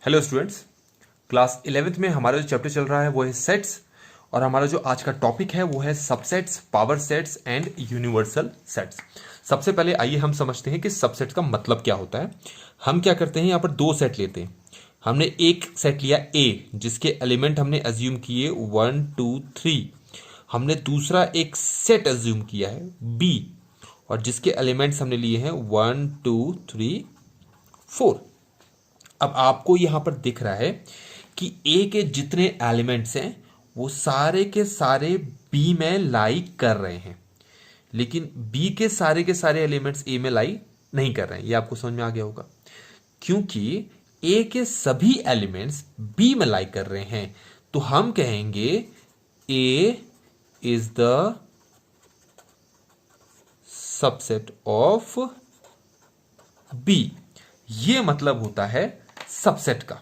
Hello students. Class 11th में हमारा जो चैप्टर चल रहा है वो है सेट्स। और हमारा जो आज का टॉपिक है वो है subsets, power sets and universal sets. सबसे पहले आइए हम समझते हैं कि सबसेट्स का मतलब क्या होता है। हम क्या करते हैं, यहाँ पर दो सेट लेते हैं। हमने एक सेट लिया ए, जिसके एलिमेंट हमने अज्यूम किए 1 2 3। हमने दूसरा एक सेट अज्यूम किया है बी, और जिसके एलिमेंट्स हमने लिए हैं 1 2 3 4। अब आपको यहां पर दिख रहा है कि ए के जितने एलिमेंट्स हैं वो सारे के सारे बी में लाई कर रहे हैं, लेकिन बी के सारे एलिमेंट्स ए में लाई नहीं कर रहे हैं। ये आपको समझ में आ गया होगा, क्योंकि ए के सभी एलिमेंट्स बी में लाई कर रहे हैं। तो हम कहेंगे A is the subset of B. ये मतलब होता है सबसेट का।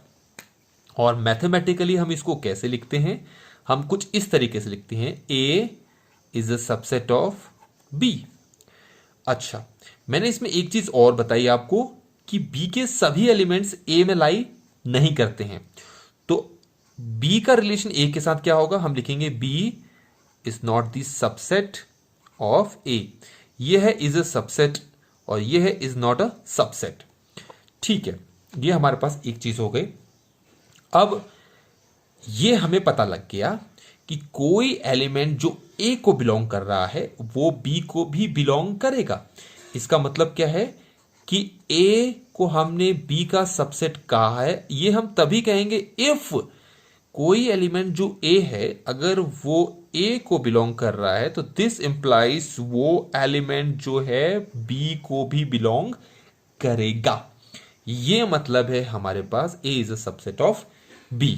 और मैथमेटिकली हम इसको कैसे लिखते हैं, हम कुछ इस तरीके से लिखते हैं, A is a subset of B. अच्छा, मैंने इसमें एक चीज और बताई आपको कि बी के सभी एलिमेंट्स ए में लाई नहीं करते हैं। तो बी का रिलेशन ए के साथ क्या होगा, हम लिखेंगे B is not the subset of A. यह है इज अ सबसेट और यह है इज नॉट अ सबसेट। ठीक है, ये हमारे पास एक चीज हो गई। अब ये हमें पता लग गया कि कोई एलिमेंट जो ए को बिलोंग कर रहा है वो बी को भी बिलोंग करेगा। इसका मतलब क्या है कि ए को हमने बी का सबसेट कहा है। ये हम तभी कहेंगे इफ कोई एलिमेंट जो ए है अगर वो ए को बिलोंग कर रहा है, तो दिस इंप्लाइज वो एलिमेंट जो है बी को भी बिलोंग करेगा। ये मतलब है हमारे पास A is a subset of B.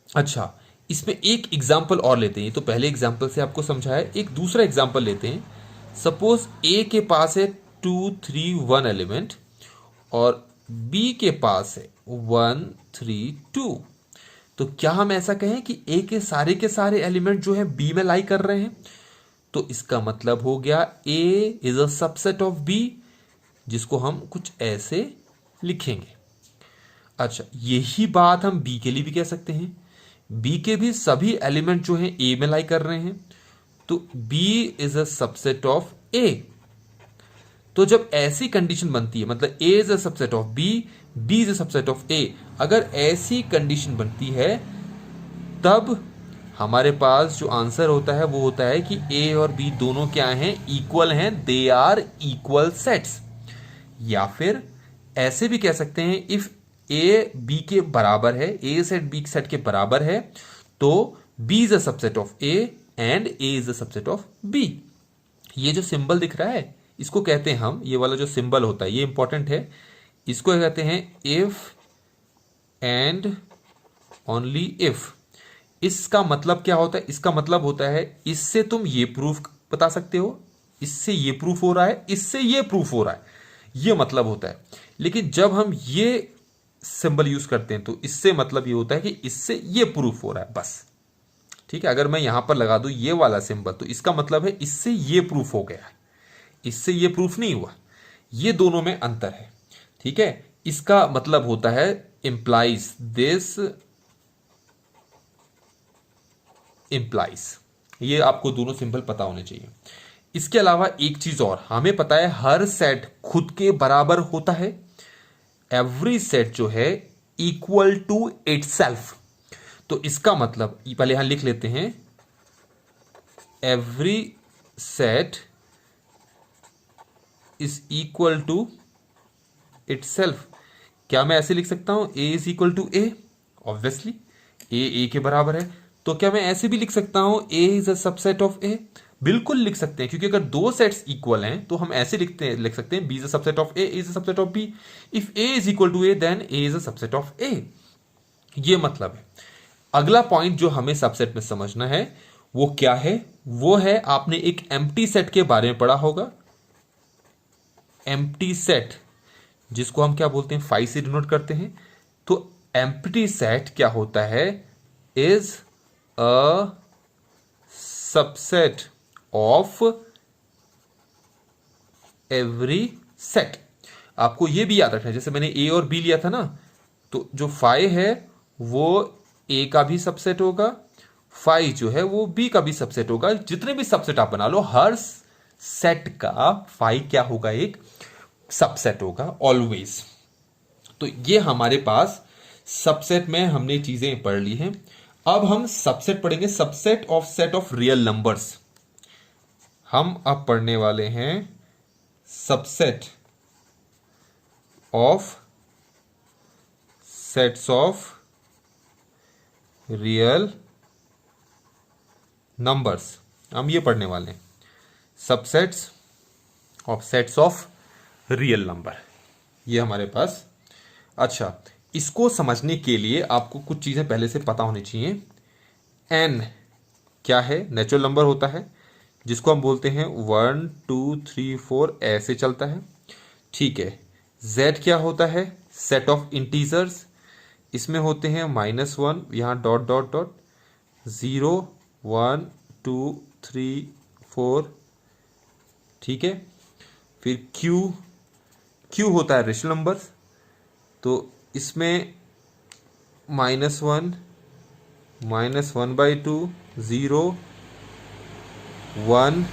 अच्छा, इसमें एक एग्जाम्पल और लेते हैं। तो पहले एग्जाम्पल से आपको समझाया, एक दूसरा एग्जाम्पल लेते हैं। सपोज ए के पास है 2 3 1 एलिमेंट और बी के पास है 1 3 2। तो क्या हम ऐसा कहें कि ए के सारे एलिमेंट जो है बी में लाई कर रहे हैं? तो इसका मतलब हो गया A is a subset of B, जिसको हम कुछ ऐसे लिखेंगे। अच्छा, यही बात हम बी के लिए भी कह सकते हैं। बी के भी सभी एलिमेंट जो हैं ए में लाई कर रहे हैं, तो B is a subset of A. तो जब ऐसी कंडीशन बनती है, मतलब A is a subset of B, B is a subset of A, अगर ऐसी कंडीशन बनती है तब हमारे पास जो आंसर होता है वो होता है कि ए और बी दोनों क्या हैं, इक्वल हैं, दे आर इक्वल सेट्स। या फिर ऐसे भी कह सकते हैं, इफ ए बी के बराबर है, ए सेट बी सेट के बराबर है, तो B is a subset of A and A is a subset of B. ये जो सिंबल दिख रहा है इसको कहते हैं हम, ये वाला जो सिंबल होता है ये इंपॉर्टेंट है, इसको कहते हैं इफ एंड ओनली इफ। इसका मतलब क्या होता है, इसका मतलब होता है इससे तुम ये प्रूफ बता सकते हो, इससे ये प्रूफ हो रहा है, इससे ये प्रूफ हो रहा है, ये मतलब होता है। लेकिन जब हम ये सिंबल यूज करते हैं तो इससे मतलब ये होता है कि इससे ये प्रूफ हो रहा है, बस। ठीक है, अगर मैं यहां पर लगा दूं ये वाला सिंबल तो इसका मतलब है इससे ये प्रूफ हो गया है, इससे ये प्रूफ नहीं हुआ। ये दोनों में अंतर है। ठीक है, इसका मतलब होता है इंप्लाइज, दिस इंप्लाइज। ये आपको दोनों सिंबल पता होने चाहिए। इसके अलावा एक चीज और हमें पता है, हर सेट खुद के बराबर होता है। एवरी सेट जो है इक्वल टू इटसेल्फ। तो इसका मतलब पहले यहां लिख लेते हैं, every set is equal to itself. क्या मैं ऐसे लिख सकता हूं, A is equal to A? Obviously A के बराबर है। तो क्या मैं ऐसे भी लिख सकता हूं, A is a subset of ए? बिल्कुल लिख सकते हैं, क्योंकि अगर दो सेट्स इक्वल हैं तो हम ऐसे लिख सकते हैं, B is a subset of A is a subset of B. If A is equal to A then A is a subset of A. ये मतलब है। अगला पॉइंट जो हमें सबसेट में समझना है वो क्या है, वो है, आपने एक एम्प्टी सेट के बारे में पढ़ा होगा। एम्प्टी सेट, जिसको हम क्या बोलते हैं, फाइव से डिनोट करते हैं। तो एम्प्टी सेट क्या होता है, is a subset of every set. आपको यह भी याद रखना है, जैसे मैंने ए और बी लिया था ना, तो जो 5 है वो ए का भी सबसेट होगा, 5 जो है वो बी का भी सबसेट होगा। जितने भी सबसेट आप बना लो, हर सेट का 5 क्या होगा, एक सबसेट होगा ऑलवेज। तो ये हमारे पास सबसेट में हमने चीजें पढ़ ली हैं। अब हम सबसेट पढ़ेंगे, subset of set of real numbers. हम अब पढ़ने वाले हैं subset of sets of real numbers. हम ये पढ़ने वाले हैं subsets of sets of real number, ये हमारे पास। अच्छा, इसको समझने के लिए आपको कुछ चीजें पहले से पता होनी चाहिए। एन क्या है, नेचुरल नंबर होता है जिसको हम बोलते हैं 1 2 3 4, ऐसे चलता है, ठीक है। जेड क्या होता है, सेट ऑफ इंटीजर्स, इसमें होते हैं -1, यहाँ डॉट डॉट डॉट, 0 1 2 3 4, ठीक है। फिर क्यू होता है रेशनल नंबर, तो इसमें -1 -1/2 0 1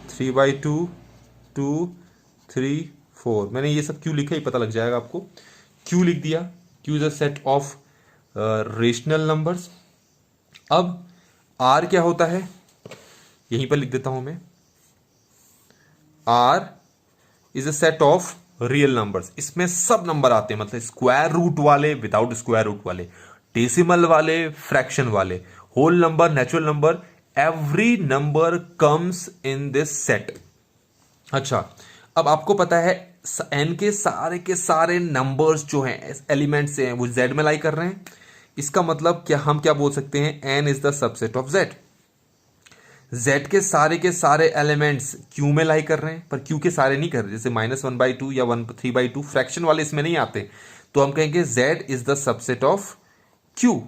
3/2 2 3 4। मैंने ये सब क्यू लिखा ही पता लग जाएगा आपको, क्यू लिख दिया। Q is a set of rational numbers. अब आर क्या होता है, यहीं पर लिख देता हूं मैं, R is a set of real numbers. इसमें सब नंबर आते हैं, मतलब स्क्वायर रूट वाले, विदाउट स्क्वायर रूट वाले, डेसिमल वाले, फ्रैक्शन वाले, whole number, natural number, every number comes in this set. अच्छा, अब आपको पता है एन के सारे नंबर्स जो हैं, एलिमेंट्स हैं, वो जेड में लाई कर रहे हैं। इसका मतलब क्या, हम क्या बोल सकते हैं, N is the subset of Z. Z के सारे एलिमेंट्स क्यू में लाई कर रहे हैं, पर क्यू के सारे नहीं कर रहे, जैसे -1/2 या 3/2 फ्रैक्शन वाले इसमें नहीं आते, तो हम कहेंगे Z is the subset of Q.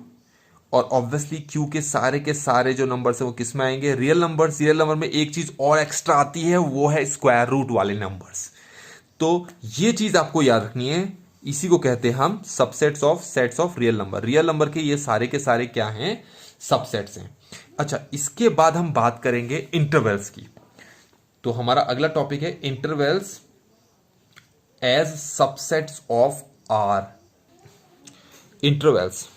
और ऑब्वियसली क्यू के सारे जो नंबर्स है वो किस में आएंगे, रियल नंबर्स। रियल नंबर में एक चीज और एक्स्ट्रा आती है, वो है स्क्वायर रूट वाले नंबर्स। तो ये चीज आपको याद रखनी है, इसी को कहते हैं हम subsets of sets of real number. Real number के ये सारे के सारे क्या हैं, सबसेट्स हैं। अच्छा, इसके बाद हम बात करेंगे इंटरवल्स की। तो हमारा अगला टॉपिक है intervals as subsets of R. Intervals,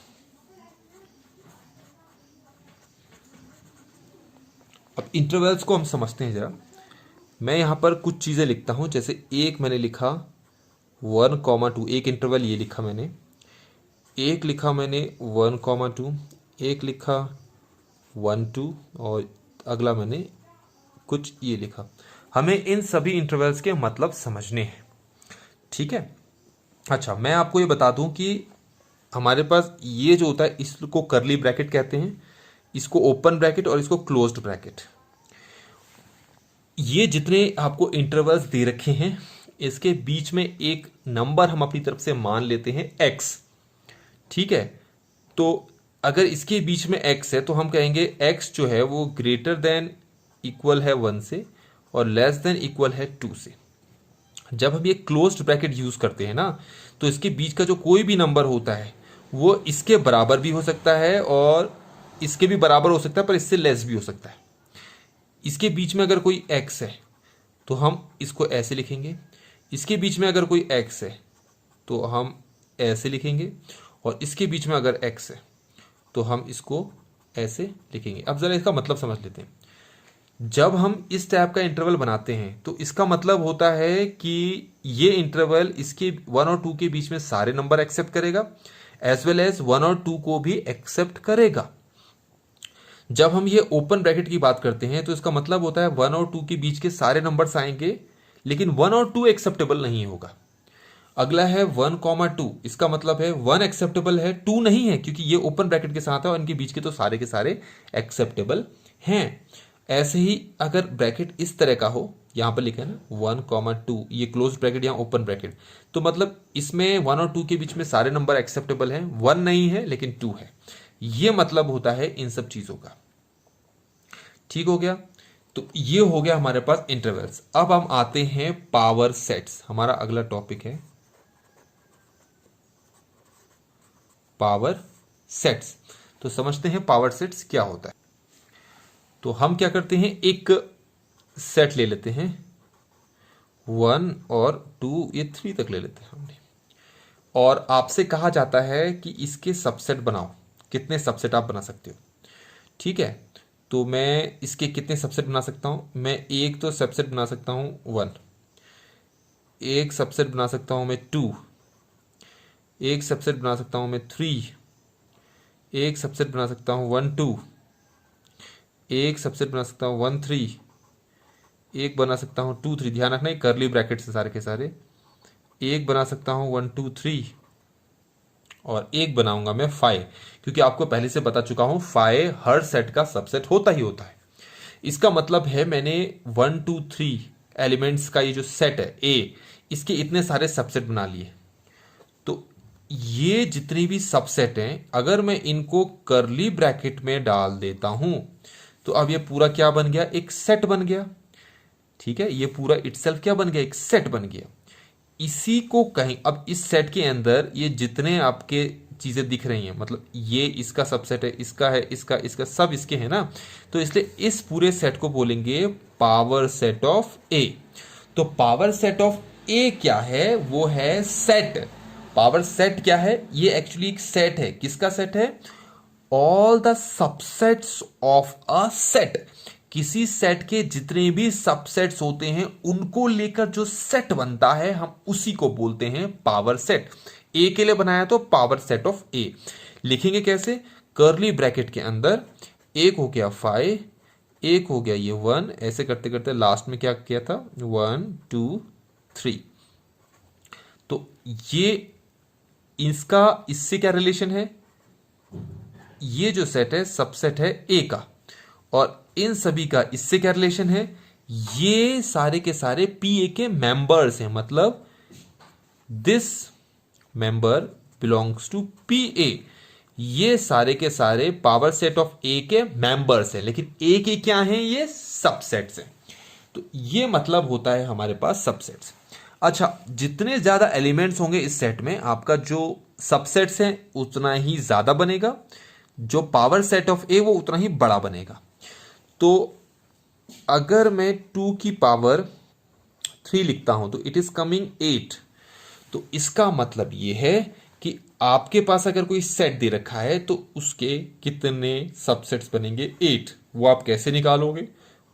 अब इंटरवल्स को हम समझते हैं जरा। मैं यहां पर कुछ चीजें लिखता हूं, जैसे एक मैंने लिखा 1,2, एक इंटरवल ये लिखा मैंने, एक लिखा मैंने 1,2, एक लिखा 1 2, और अगला मैंने कुछ ये लिखा। हमें इन सभी इंटरवल्स के मतलब समझने हैं, ठीक है। अच्छा, मैं आपको ये बता दूं कि हमारे पास ये जो होता है, इसको करली ब्रैकेट कहते हैं, इसको ओपन ब्रैकेट और इसको क्लोज्ड ब्रैकेट। ये जितने आपको इंटरवल्स दे रखे हैं, इसके बीच में एक नंबर हम अपनी तरफ से मान लेते हैं x, ठीक है। तो अगर इसके बीच में x है तो हम कहेंगे x जो है वो ग्रेटर देन इक्वल है 1 से और लेस देन इक्वल है 2 से। जब हम ये क्लोज्ड ब्रैकेट यूज करते हैं ना, तो इसके बीच का जो कोई भी नंबर होता है वो इसके बराबर भी हो सकता है और इसके भी बराबर हो सकता है, पर इससे लेस भी हो सकता है। इसके बीच में अगर कोई x है तो हम इसको ऐसे लिखेंगे, इसके बीच में अगर कोई x है तो हम ऐसे लिखेंगे, और इसके बीच में अगर x है तो हम इसको ऐसे लिखेंगे। अब जरा इसका मतलब समझ लेते हैं। जब हम इस टाइप का इंटरवल बनाते हैं तो इसका मतलब होता है कि ये इंटरवल इसके 1 और 2 के बीच में सारे नंबर एक्सेप्ट करेगा, एज वेल एज 1 और 2 को भी एक्सेप्ट करेगा। जब हम ये ओपन ब्रैकेट की बात करते हैं तो इसका मतलब होता है 1 और 2 के बीच के सारे नंबर्स आएंगे, लेकिन 1 और 2 एक्सेप्टेबल नहीं होगा। अगला है 1,2, इसका मतलब है 1 एक्सेप्टेबल है, 2 नहीं है, क्योंकि ये ओपन ब्रैकेट के साथ है और इनके बीच के तो सारे के सारे एक्सेप्टेबल हैं। ऐसे ही अगर ब्रैकेट इस तरह का हो, यहां पर लिखा है ना 1,2, ये क्लोज ब्रैकेट यहाँ ओपन ब्रैकेट, तो मतलब इसमें 1 और 2 के बीच में सारे नंबर एक्सेप्टेबल हैं, 1 नहीं है लेकिन 2 है। ये मतलब होता है इन सब चीजों का, ठीक हो गया। तो ये हो गया हमारे पास इंटरवल्स। अब हम आते हैं पावर सेट्स, हमारा अगला टॉपिक है पावर सेट्स। तो समझते हैं पावर सेट्स क्या होता है। तो हम क्या करते हैं, एक सेट ले लेते हैं 1 और 2, ये 3 तक ले लेते हैं हमने, और आपसे कहा जाता है कि इसके सबसेट बनाओ। कितने सबसेट आप बना सकते हो, ठीक है। तो मैं इसके कितने सबसेट बना सकता हूँ, मैं एक तो सबसेट बना सकता हूँ 1, एक सबसेट बना सकता हूँ मैं 2, एक सबसेट बना सकता हूँ मैं 3, एक सबसेट बना सकता हूँ 1 2, एक सबसेट बना सकता हूँ 1 3, एक बना सकता हूँ 2 3। ध्यान रखना, कर्ली ब्रैकेट से सारे के सारे। एक बना सकता हूँ 1 2 3, और एक बनाऊंगा मैं 5, क्योंकि आपको पहले से बता चुका हूं 5 हर सेट का सबसेट होता ही होता है। इसका मतलब है मैंने 1 2 3 एलिमेंट्स का ये जो सेट है ए, इसके इतने सारे सबसेट बना लिए। तो ये जितने भी सबसेट हैं, अगर मैं इनको कर्ली ब्रैकेट में डाल देता हूं, तो अब ये पूरा क्या बन गया, एक सेट बन गया। ठीक है, ये पूरा इटसेल्फ क्या बन गया, एक सेट बन गया। इसी को कहीं, अब इस सेट के अंदर ये जितने आपके चीजें दिख रही हैं, मतलब ये इसका सबसेट है, इसका है, इसका सब इसके हैं ना, तो इसलिए इस पूरे सेट को बोलेंगे पावर सेट ऑफ ए। तो पावर सेट ऑफ ए क्या है, वो है सेट। पावर सेट क्या है, ये एक्चुअली एक सेट है। किसका सेट है, all the subsets of a set. किसी सेट के जितने भी सबसेट्स होते हैं उनको लेकर जो सेट बनता है, हम उसी को बोलते हैं पावर सेट। ए के लिए बनाया तो पावर सेट ऑफ ए। लिखेंगे कैसे, कर्ली ब्रैकेट के अंदर एक हो गया 5, एक हो गया ये 1, ऐसे करते करते लास्ट में क्या किया था 1 2 3। तो ये इसका इससे क्या रिलेशन है, ये जो सेट है सबसेट है ए का, और इन सभी का इससे क्या रिलेशन है, ये सारे के सारे पी ए के मेंबर्स हैं। मतलब this member belongs to P A. ये सारे के सारे पावर सेट ऑफ ए के मेंबर्स हैं, लेकिन ए के क्या हैं, ये सबसेट्स हैं। तो ये मतलब होता है हमारे पास सबसेट्स। अच्छा, जितने ज्यादा एलिमेंट्स होंगे इस सेट में, आपका जो सबसेट्स हैं उतना ही ज्यादा बनेगा, जो पावर सेट ऑफ ए वो उतना ही बड़ा बनेगा। तो अगर मैं 2 की पावर 3 लिखता हूं तो इट इज कमिंग 8। तो इसका मतलब यह है कि आपके पास अगर कोई सेट दे रखा है तो उसके कितने सबसेट्स बनेंगे, 8। वो आप कैसे निकालोगे,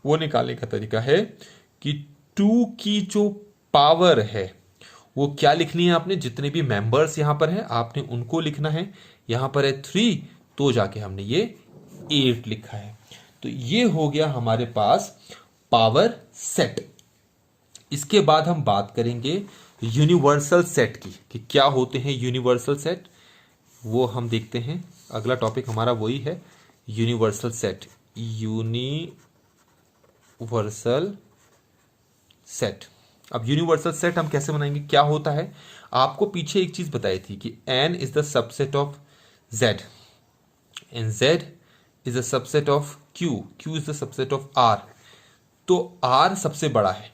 वो निकालने का तरीका है कि 2 की जो पावर है वो क्या लिखनी है आपने, जितने भी मेंबर्स यहां पर हैं आपने उनको लिखना है। यहां पर है 3, तो जाके हमने ये 8 लिखा है। तो ये हो गया हमारे पास पावर सेट। इसके बाद हम बात करेंगे यूनिवर्सल सेट की, कि क्या होते हैं यूनिवर्सल सेट, वो हम देखते हैं। अगला टॉपिक हमारा वही है, यूनिवर्सल सेट। यूनिवर्सल सेट, अब यूनिवर्सल सेट हम कैसे बनाएंगे, क्या होता है, आपको पीछे एक चीज बताई थी कि n is the subset of z and z is the subset of q, q is the subset of r। तो r सबसे बड़ा है।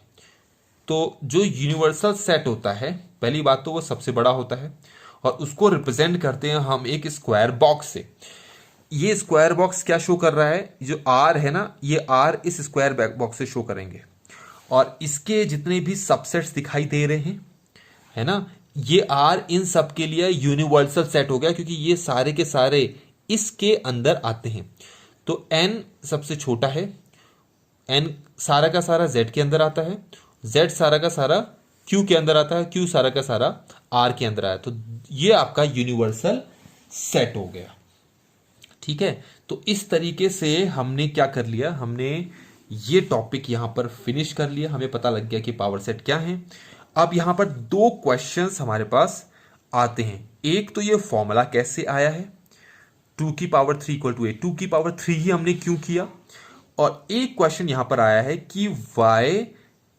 तो जो यूनिवर्सल सेट होता है, पहली बात तो वो सबसे बड़ा होता है, और उसको रिप्रेजेंट करते हैं हम एक स्क्वायर बॉक्स से। ये स्क्वायर बॉक्स क्या शो कर रहा है, जो r है ना, ये r इस स्क्वायर बॉक्स से शो करेंगे, और इसके जितने भी सबसेट्स दिखाई दे रहे हैं, है ना, ये r इन सब के लिए यूनिवर्सल सेट हो गया, क्योंकि ये सारे के सारे इसके अंदर आते हैं। तो n सबसे छोटा है, n सारा का सारा z के अंदर आता है, z सारा का सारा q के अंदर आता है, q सारा का सारा r के अंदर आया, तो ये आपका यूनिवर्सल सेट हो गया। ठीक है, तो इस तरीके से हमने क्या कर लिया, हमने ये टॉपिक यहां पर फिनिश कर लिया। हमें पता लग गया कि पावर सेट क्या है। अब यहां पर 2 क्वेश्चंस हमारे पास आते हैं। एक तो ये फॉर्मूला कैसे आया है, 2 की पावर 3 इक्वल टू 8, 2 की पावर 3 ही हमने क्यों किया, और एक क्वेश्चन यहां पर आया है कि why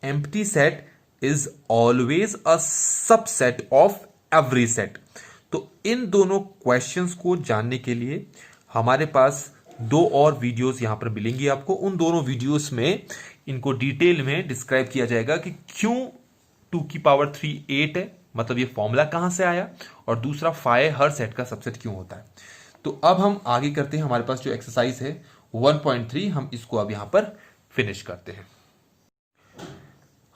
empty set is always a subset of every set. तो इन दोनों क्वेश्चंस को जानने के लिए हमारे पास 2 और वीडियोस यहां पर मिलेंगी आपको। उन दोनों वीडियोस में इनको डिटेल में डिस्क्राइब किया जाएगा कि क्यों 2 की पावर 3 8 है, मतलब ये फॉर्मूला कहां से आया, और दूसरा फाई हर सेट का सबसेट क्यों होता है। तो अब हम आगे करते हैं, हमारे पास जो एक्सरसाइज है 1.3 हम इसको अब यहां पर फिनिश करते हैं।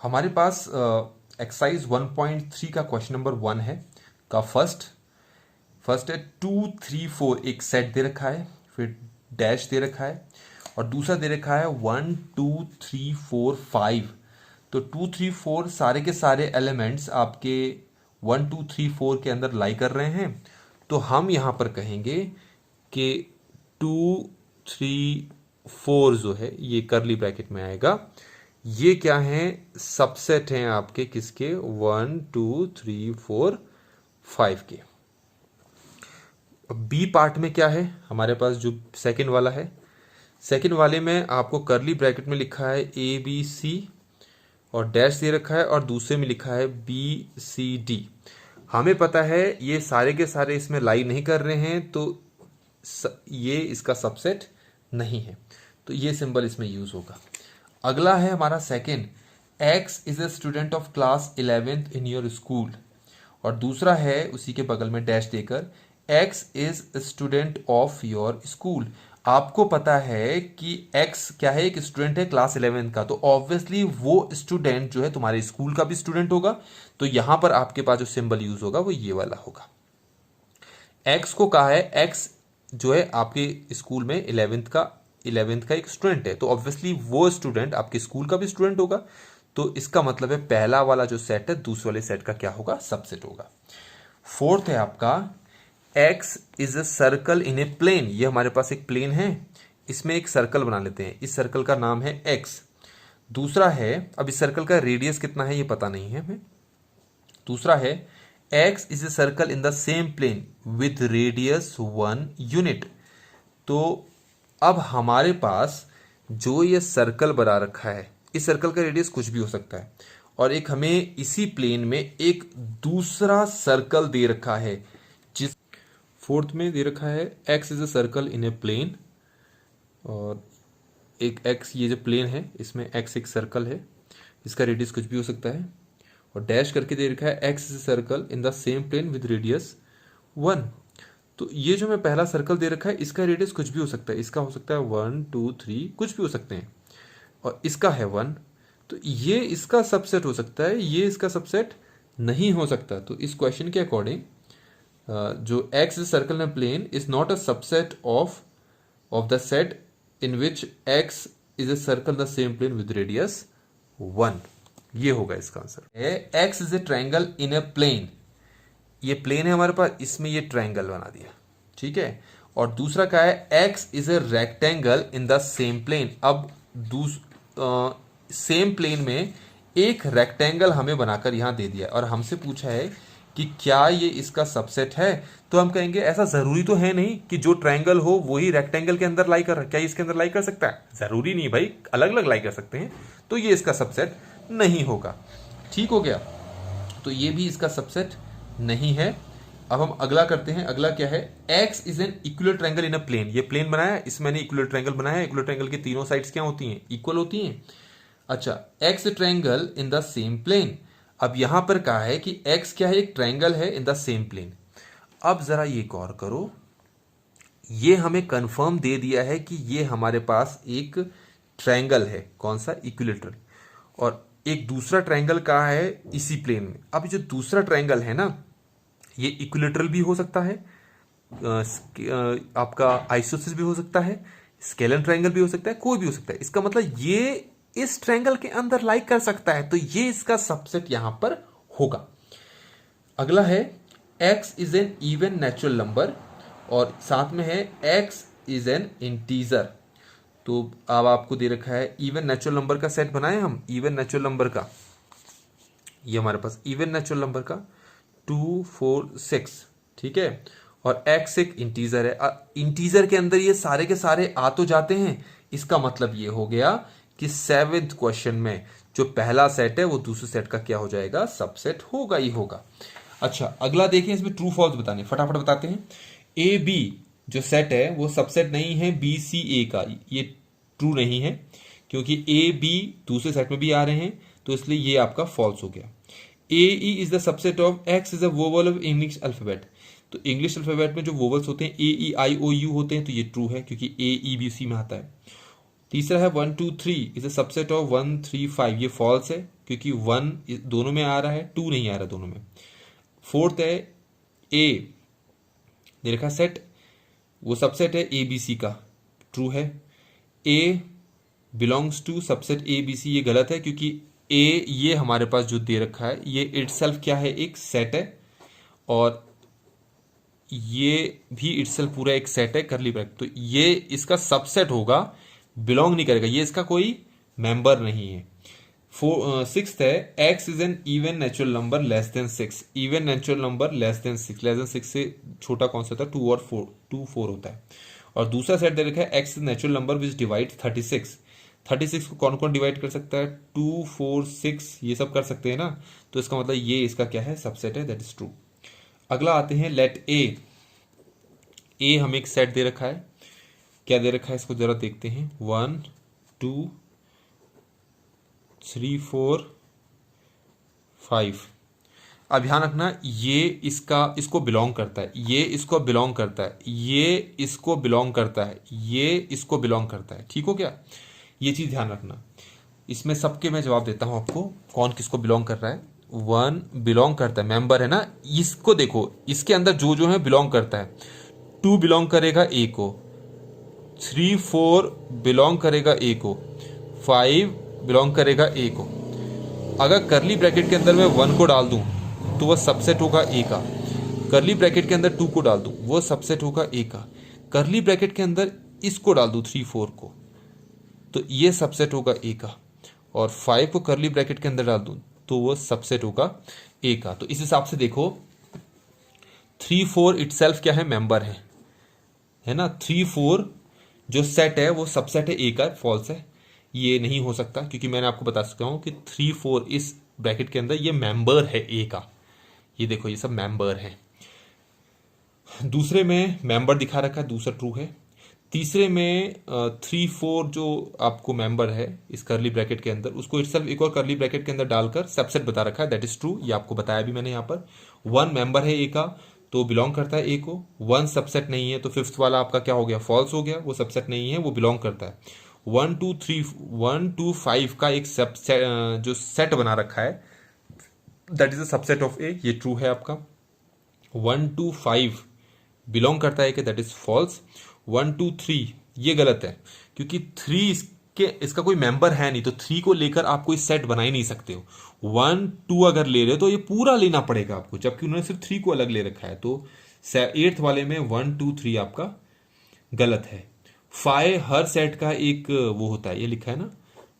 हमारे पास एक्सरसाइज 1.3 का क्वेश्चन नंबर 1 है का फर्स्ट है 2 3 4 एक सेट दे रखा है, फिर डैश दे रखा है, और दूसरा दे रखा है 1 2 3 4 5। तो 2 3 4 सारे के सारे एलिमेंट्स आपके 1 2 3 4 के अंदर लाई कर रहे हैं। तो हम यहां पर कहेंगे कि 2 3 4 जो है ये कर्ली ब्रैकेट में आएगा, ये क्या है, सबसेट हैं आपके किसके, 1 2 3 4 5 के। बी पार्ट में क्या है हमारे पास, जो सेकंड वाला है, सेकंड वाले में आपको कर्ली ब्रैकेट में लिखा है ए बी सी और डैश दे रखा है, और दूसरे में लिखा है बी सी डी। हमें पता है ये सारे के सारे इसमें लाई नहीं कर रहे हैं, तो ये इसका सबसेट नहीं है, तो ये सिंबल इसमें यूज होगा। अगला है हमारा second, x is a student of class 11th in your school, और दूसरा है उसी के बगल में डैश देकर x is student of your school. आपको पता है कि एक्स क्या है, एक स्टूडेंट है क्लास 11th का, तो ऑब्वियसली वो स्टूडेंट जो है तुम्हारे स्कूल का भी स्टूडेंट होगा, तो यहां पर आपके पास जो सिंबल यूज होगा वो ये वाला होगा। एक्स को कहा है, एक्स जो है आपके स्कूल में 11th का एक स्टूडेंट है, तो ऑब्वियसली वो स्टूडेंट आपके स्कूल का भी स्टूडेंट होगा, तो इसका मतलब है पहला वाला जो सेट है दूसरे वाले सेट का क्या होगा, सबसेट होगा। फोर्थ है आपका X is a circle in a plane, ये हमारे पास एक प्लेन है, इसमें एक सर्कल बना लेते हैं, इस सर्कल का नाम है एक्स। दूसरा है, अब इस सर्कल का रेडियस कितना है ये पता नहीं है हमें। दूसरा है X is a circle in the same plane with radius 1 unit. तो अब हमारे पास जो ये सर्कल बना रखा है, इस सर्कल का रेडियस कुछ भी हो सकता है, और एक हमें इसी प्लेन में एक दूसरा सर्कल दे रखा है, जिस फोर्थ में दे रखा है X is a circle in a plane, और एक एक्स ये जो प्लेन है इसमें एक्स एक सर्कल है, इसका रेडियस कुछ भी हो सकता है, और डैश करके दे रखा है X is a circle in the same plane with radius 1। तो ये जो मैं पहला सर्कल दे रखा है इसका रेडियस कुछ भी हो सकता है, इसका हो सकता है 1 2 3 कुछ भी हो सकते हैं, और इसका है 1, तो ये इसका सबसेट हो सकता है, ये इसका सबसेट नहीं हो सकता। तो इस क्वेश्चन के अकॉर्डिंग जो x is circle in plane is not a subset of the set in which x is a circle the same plane with radius 1, ये होगा इसका answer. x is a triangle in a plane, ये plane है हमारे पास, इसमें ये triangle बना दिया, ठीक है। और दूसरा क्या है, x is a rectangle in the same plane. अब सेम प्लेन में एक रेक्टेंगल हमें बनाकर यहां दे दिया, और हमसे पूछा है कि क्या ये इसका सबसेट है, तो हम कहेंगे ऐसा जरूरी तो है नहीं कि जो ट्रायंगल हो वही रेक्टेंगल के अंदर लाई कर रहा है, क्या इसके अंदर लाई कर सकता है, जरूरी नहीं भाई, अलग अलग लाई कर सकते हैं, तो ये इसका सबसेट नहीं होगा। ठीक हो गया, तो ये भी इसका सबसेट नहीं है। अब हम अगला करते हैं, अगला क्या है, X is an equal triangle in a plane. ये प्लेन बनाया, इसमें मैंने इक्वल ट्रायंगल बनाया, इक्वल ट्रायंगल की तीनों साइड्स क्या होती हैं, इक्वल होती हैं। अच्छा, X triangle in the same plane, अब यहां पर कहा है कि x क्या है, एक ट्रायंगल है इन द सेम प्लेन। अब जरा ये गौर करो, ये हमें कंफर्म दे दिया है कि ये हमारे पास एक ट्रायंगल है, कौन सा, इक्विलेटरल, और एक दूसरा ट्रायंगल कहा है इसी प्लेन में। अब जो दूसरा ट्रायंगल है ना, ये इक्विलेटरल भी हो सकता है, आपका आइसोसेलेस भी हो सकता है, स्केलर ट्रायंगल भी हो सकता है, कोई भी हो सकता है। इसका मतलब ये इस ट्रायंगल के अंदर लाई कर सकता है, तो ये इसका सबसेट यहां पर होगा। अगला है x is an even natural number, और साथ में है x इज एन इंटीजर। तो अब आपको दे रखा है इवन नेचुरल नंबर का सेट बनाए हम, इवन नेचुरल नंबर का, ये हमारे पास इवन नेचुरल नंबर का 2 4 6, ठीक है, और x एक इंटीजर है। इंटीजर के अंदर ये सारे के सारे आ तो जाते हैं, इसका मतलब ये हो गया कि 7th क्वेश्चन में जो पहला सेट है वो दूसरे सेट का क्या हो जाएगा, सबसेट होगा ही होगा। अच्छा, अगला देखिए, इसमें ट्रू फॉल्स बताने, फटाफट बताते हैं। ए बी जो सेट है वो सबसेट नहीं है बी सी ए का, ये ट्रू नहीं है, क्योंकि ए बी दूसरे सेट में भी आ रहे हैं, तो इसलिए ये आपका फॉल्स हो गया। AE is the subset of X is a vowel of English alphabet. तो इंग्लिश अल्फाबेट में जो वोवल्स होते हैं AEIOU होते हैं, तो ये ट्रू है क्योंकि AE भी उसी में आता है। तीसरा है 1 2 3 इज अ सबसेट ऑफ 1 3 5, ये फॉल्स है क्योंकि 1 दोनों में आ रहा है, 2 नहीं आ रहा दोनों में। फोर्थ है A दे रखा सेट, वो सबसेट है ABC का, ट्रू है। A belongs to subset ABC, ये गलत है क्योंकि A ये हमारे पास जो दे रखा है ये इटसेल्फ क्या है, एक सेट है, और ये भी इटसेल्फ पूरा एक सेट है करली ब्रैकेट, तो ये इसका सबसेट होगा, बिलोंग नहीं करेगा, ये इसका कोई मेंबर नहीं है। सिक्स्थ है X is N even natural number less than 6, even natural number less than 6 से छोटा कौन सा होता है, 2 और 4, 2 4 होता है। और दूसरा सेट दे रखा है X is natural number which divide 36, 36 को कौन कौन डिवाइड कर सकता है, 2 4 6 ये सब कर सकते हैं ना, तो इसका मतलब ये इसका क्या है, सबसेट है, दैट इज ट्रू। अगला आते हैं लेट ए हमें एक सेट दे रखा है, क्या दे रखा है इसको जरा देखते हैं, 1 2 3 4 5। अब ध्यान रखना ये इसको बिलोंग करता है, ये इसको बिलोंग करता है, ये इसको बिलोंग करता है, ये इसको बिलोंग करता है, ठीक हो क्या, ये चीज ध्यान रखना। इसमें सबके मैं जवाब देता हूं आपको कौन किसको बिलोंग कर रहा है। 1 बिलोंग करता है, मेंबर है ना, इसको देखो इसके अंदर जो जो है बिलोंग करता है। 2 बिलोंग करेगा ए को, 3 4 बिलोंग करेगा ए को, 5 बिलोंग करेगा ए को। अगर करली ब्रैकेट के अंदर मैं 1 को डाल दूं तो वह सबसेट होगा ए का, करली ब्रैकेट के अंदर 2 को डाल दूं वो सबसेट होगा ए का, करली ब्रैकेट के अंदर इसको डाल दूं 3 4 को तो ये सबसेट होगा ए का, और 5 को करली ब्रैकेट के अंदर डाल दूं तो वो सबसेट होगा ए का। तो इस हिसाब से देखो 3 4 इटसेल्फ क्या है, मेंबर है ना। 3 4 जो सेट है वो सबसेट है ए का, फॉल्स है, ये नहीं हो सकता क्योंकि मैंने आपको बता सकता हूं कि 3 4 इस ब्रैकेट के अंदर ये मेंबर है ए का, ये देखो ये सब मेंबर है। दूसरे में मेंबर दिखा रखा है, दूसरा ट्रू है। तीसरे में 3 4 जो आपको मेंबर है इस करली ब्रैकेट के अंदर, उसको इटसेल्फ एक और करली ब्रैकेट के अंदर डालकर सबसेट बता रखा है, दैट इज ट्रू, ये आपको बताया भी मैंने यहाँ पर। 1 मेंबर है ए का तो बिलोंग करता है ए को, 1 सबसेट नहीं है तो फिफ्थ वाला आपका क्या हो गया, फॉल्स हो गया, वो सबसेट नहीं है, वो बिलोंग करता है। 1 2 3 1 2 5 का एक सबसेट जो सेट बना रखा है that is a subset of A, ये ट्रू है आपका। 1 2 5 बिलोंग करता है कि दैट इज फॉल्स। 1 2 3 ये गलत है क्योंकि 3 इसका कोई मेंबर है नहीं, तो 3 को लेकर आप कोई सेट बना ही नहीं सकते हो। 1 2 अगर ले रहे हो तो ये पूरा लेना पड़ेगा आपको, जबकि उन्होंने सिर्फ 3 को अलग ले रखा है, तो 8th वाले में 1 2 3 आपका गलत है। 5 हर सेट का एक वो होता है, ये लिखा है ना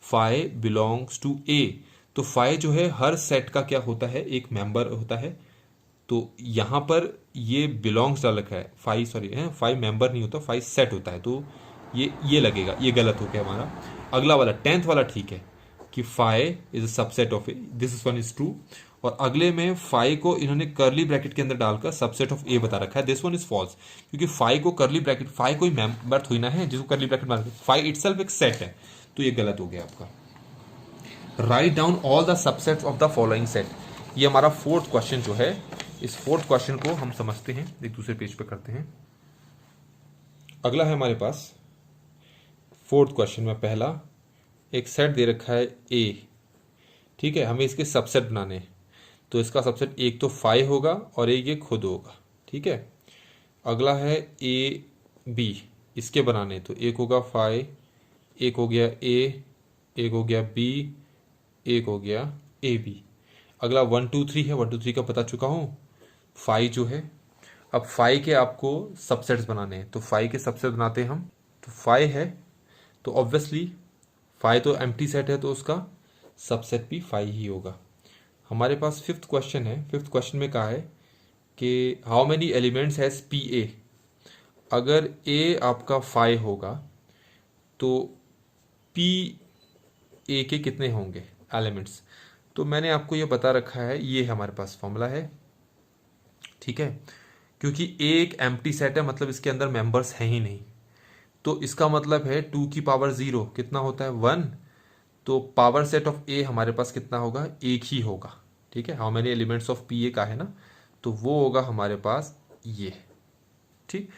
5 बिलोंग्स टू ए, तो 5 जो है हर सेट का क्या होता है, एक मेंबर होता है, तो यहां पर ये बिलोंग्स डाल रखा है, 5 सॉरी है 5 मेंबर नहीं होता, 5 सेट होता है, तो ये लगेगा, ये गलत हो गया हमारा। अगला वाला 10th वाला ठीक है कि 5 is a subset of A, this is one is true. और अगले में 5 को इन्होंने करली ब्रैकेट के अंदर डालकर सबसेट ऑफ ए बता रखा है, दिस वन इज फॉल्स, क्योंकि 5 को करली ब्रैकेट 5 कोई मेंबर थोड़ी ना है जिसको करली ब्रैकेट मार, 5 इटसेल्फ एक सेट है, तो ये गलत हो गया आपका। Write down all the subsets of the following set, ये हमारा 4th क्वेश्चन जो है, इस 4th क्वेश्चन को हम समझते हैं, एक दूसरे पेज पे करते हैं। अगला है हमारे पास 4th क्वेश्चन में पहला एक सेट दे रखा है ए, ठीक है, हमें इसके सबसेट बनाने हैं, तो इसका सबसेट एक तो 5 होगा और एक ये खुद होगा, ठीक है। अगला है ए बी, इसके बनाने, तो एक होगा 5, एक हो गया ए, एक हो गया बी, एक हो गया ए बी। अगला 1 2 3 है, 1 2 3 का बता चुका हूं, 5 जो है, अब 5 के आपको सबसेट्स बनाने हैं, तो 5 के सबसेट बनाते हैं हम, तो 5 है तो ऑब्वियसली 5 तो एम्प्टी सेट है तो उसका सबसेट भी 5 ही होगा। हमारे पास 5th क्वेश्चन है, 5th क्वेश्चन में कहा है कि how many elements has P A, अगर ए आपका 5 होगा तो पी ए के कितने होंगे एलिमेंट्स, तो मैंने आपको ये बता रखा है, ये हमारे पास फॉर्मूला है, ठीक है, क्योंकि ए एक एम्प्टी सेट है मतलब इसके अंदर मेंबर्स हैं ही नहीं, तो इसका मतलब है 2 की पावर 0 कितना होता है 1, तो पावर सेट ऑफ ए हमारे पास कितना होगा, एक ही होगा, ठीक है, how many elements of P A का है ना, तो वो होगा हमारे पास ये। ठीक,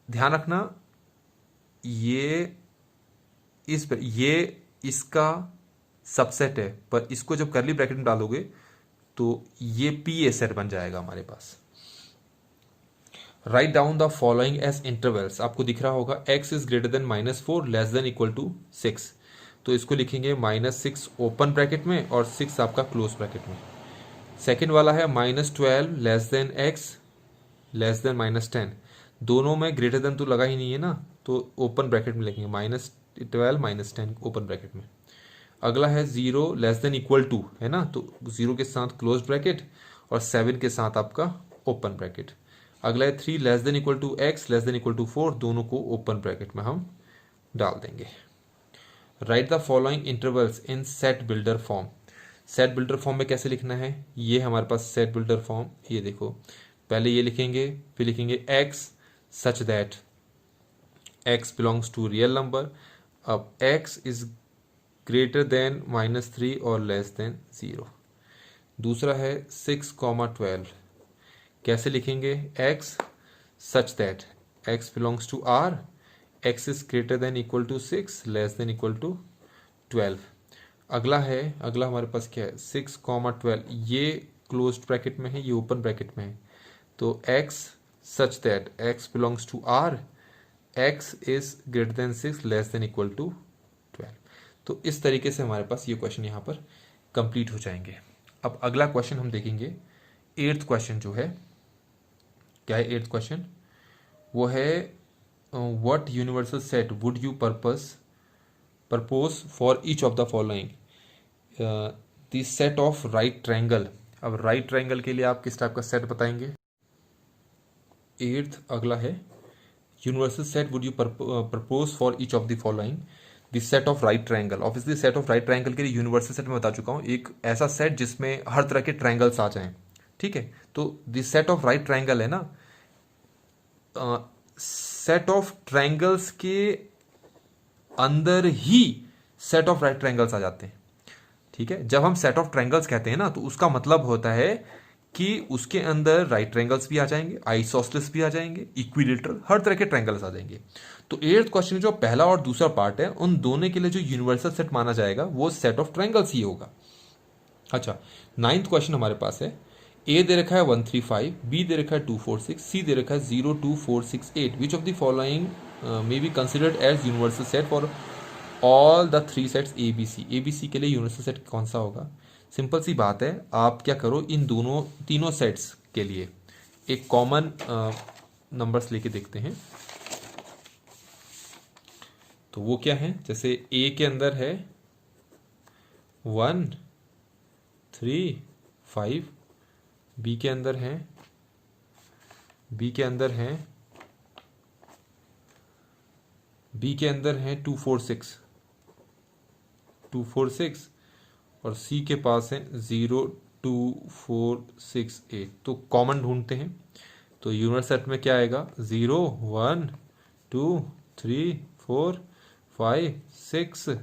ध्यान रखना ये इसका सबसेट है, पर इसको जब करली ब्रैकेट में डालोगे तो ये पी ए सेट बन जाएगा हमारे पास। Write down the following as intervals, आपको दिख रहा होगा x is greater than -4 less than equal to 6, तो इसको लिखेंगे -6 ओपन ब्रैकेट में और 6 आपका क्लोज ब्रैकेट में। सेकेंड वाला है -12 less than x less then -10, दोनों में ग्रेटर देन तो लगा ही नहीं है ना, तो ओपन ब्रैकेट में लिखेंगे -12 -10 ओपन ब्रैकेट में। अगला है 0 लेस देन इक्वल टू, है ना, तो 0 के साथ क्लोज ब्रैकेट और 7 के साथ आपका ओपन ब्रैकेट। अगला है 3 less than equal to x less than equal to 4, दोनों को ओपन ब्रैकेट में हम डाल देंगे। Write the following intervals in set builder form, set builder form में कैसे लिखना है, ये हमारे पास सेट बिल्डर फॉर्म, ये देखो पहले ये लिखेंगे, फिर लिखेंगे x such that x belongs to real number, अब x इज ग्रेटर देन -3 और लेस देन 0। दूसरा है 6,12, कैसे लिखेंगे, x such that x belongs to r, x is greater than equal to 6 less than equal to 12। अगला हमारे पास क्या है 6,12, ये क्लोज ब्रैकेट में है, ये ओपन ब्रैकेट में है, तो x such that x belongs to r, x is greater than 6 less than equal to 12। तो इस तरीके से हमारे पास ये क्वेश्चन यहाँ पर कंप्लीट हो जाएंगे। अब अगला क्वेश्चन हम देखेंगे, 8th क्वेश्चन जो है, क्या है 8th क्वेश्चन, वो है what universal set would you propose for each of the following, the set of right triangle. अब राइट ट्रायंगल के लिए आप किस टाइप का सेट बताएंगे। 8th अगला है universal set would you propose for each of the following, the set of right triangle. Obviously set of right triangle के लिए यूनिवर्सल सेट में बता चुका हूँ, एक ऐसा सेट जिसमें हर तरह के ट्रायंगल्स आ जाएं। ठीक है, तो the set of right triangle है ना, सेट ऑफ ट्रायंगल्स के अंदर ही सेट ऑफ राइट ट्रायंगल्स आ जाते हैं। ठीक है, जब हम सेट ऑफ ट्रायंगल्स कहते हैं ना, तो उसका मतलब होता है कि उसके अंदर राइट ट्रायंगल्स भी आ जाएंगे, आइसोसेलेस भी आ जाएंगे, इक्विलेटरल, हर तरह के ट्रायंगल्स आ जाएंगे। तो 8th क्वेश्चन जो पहला और दूसरा पार्ट है, उन दोनों के लिए जो यूनिवर्सल सेट माना जाएगा वो सेट ऑफ ट्रायंगल्स ही होगा। अच्छा, 9th क्वेश्चन हमारे पास है, ए दे रखा है 135, बी दे रखा है 246, सी दे रखा है 0, 2, 4, 6, 8, which of the following may be considered as universal set for all the 3 sets A B C. A B C के लिए यूनिवर्सल सेट कौन सा होगा। सिंपल सी बात है, आप क्या करो, इन तीनों सेट्स के लिए एक कॉमन नंबर्स लेके देखते हैं। तो वो क्या है, जैसे ए के अंदर है 1, 3, 5, बी के अंदर है 2, 4, 6 और सी के पास है 0, 2, 4, 6, 8। तो कॉमन ढूंढते हैं, तो यूनिवर्सल सेट में क्या आएगा, 0, 1, 2, 3, 4, 5,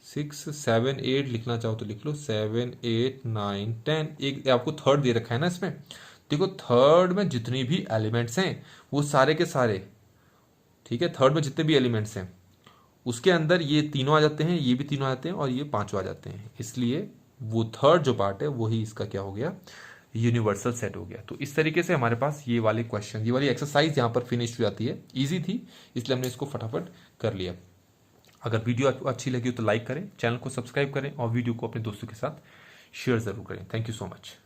6, 7, 8 लिखना चाहो तो लिख लो, 7, 8, 9, 10। एक आपको थर्ड दे रखा है ना इसमें, देखो थर्ड में जितनी भी एलिमेंट्स हैं वो सारे के सारे, ठीक है, थर्ड में जितने भी एलिमेंट्स हैं उसके अंदर ये तीनों आ जाते हैं, ये भी तीनों आ जाते हैं और ये पांचों आ जाते हैं, इसलिए वो थर्ड जो पार्ट है वही इसका क्या हो गया, यूनिवर्सल सेट हो गया। तो इस तरीके से हमारे पास ये वाले क्वेश्चन, ये वाली एक्सरसाइज यहाँ पर फिनिश हो जाती है। इजी थी इसलिए हमने इसको फटाफट कर लिया। अगर वीडियो अच्छी लगी हो तो लाइक करें, चैनल को सब्सक्राइब करें और वीडियो को अपने दोस्तों के साथ शेयर जरूर करें। Thank you so much.